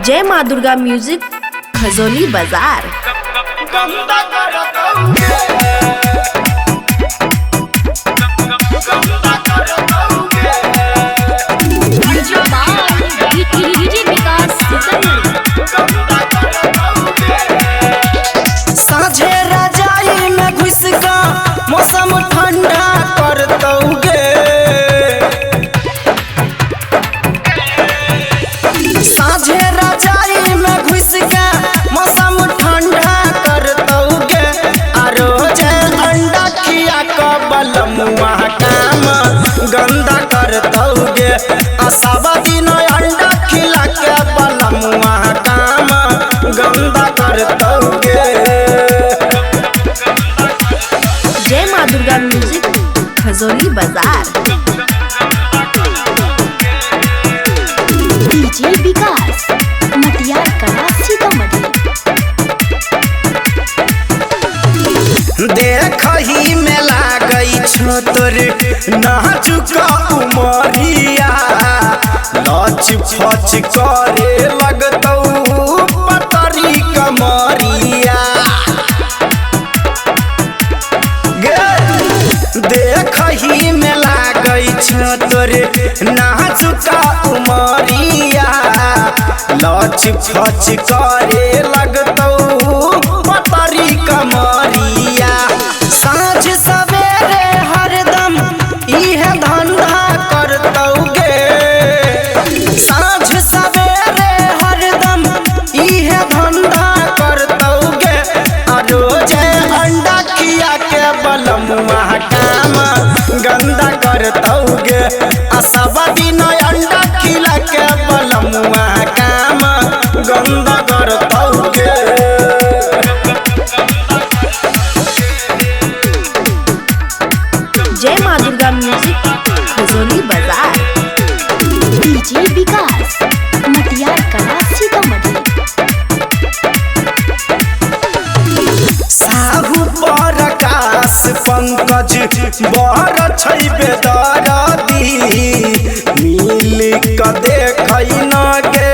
जय माँ दुर्गा म्यूजिक खजोली बाजार। साझे रजाई में घुस का मौसम ठंडा कर दोगे। साझे रजाई में घुस का मौसम ठंडा कर दोगे। रोज अंडा खिया का बलमुआ काम गंदा कर दोगे। सब दिन अंडा खिला के बलमुआ काम गंदा कर दोगे। जय माँ दुर्गा म्यूजिक खजोली बाजार। डीजे विकास मटियार कला सीतामढ़ी। देखही में लागई छो तोर नाचुका उमरिया। लच फच करे लगतौ पतरी कमरिया। देखही में लागई छो तोर नाचुका उमरिया। लच फच करे लगतौ पतरी कमरिया। साँझ सवेरे हरदम इहे धंधा करतौगे। साँझ सवेरे हरदम इहे धंधा करतौगे। रोज अंडा खिया के बलमुआ काम गंदा करतौगे। सब दिन अंडा खिला के बलमुआ काम गंदा करतौगे। जय माँ दुर्गा म्यूजिक खजोली बाजार। डीजे विकास मटियार कला सीतामढ़ी। साहू पर आकाश पंकज बर छै बेदरदी। मिल क देखै न गे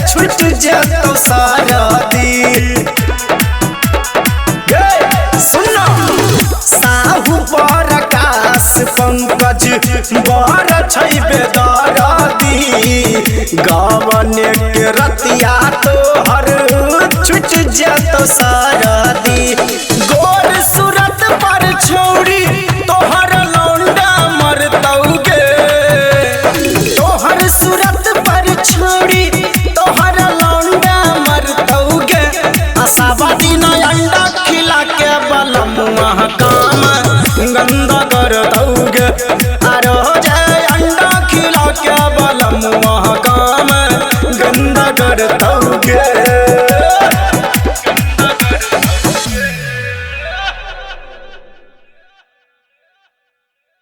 छुट जेतौ सरदी। सुनो साहू पर आकाश पंकज बर छै बेदरदी। गावने के रतिया तोहर छुट जेतौ सरदी। गोर सूरत पर छौड़ी तोहर लौंडा मरतौगे। तोहर सूरत पर छौड़ी तोहर लौंडा मरतौगे। सब दिन अंडा खिला के बलमुआ काम गंदा करतौगे। रोज अंडा खिला के बलमुआ काम गंदा करतौगे।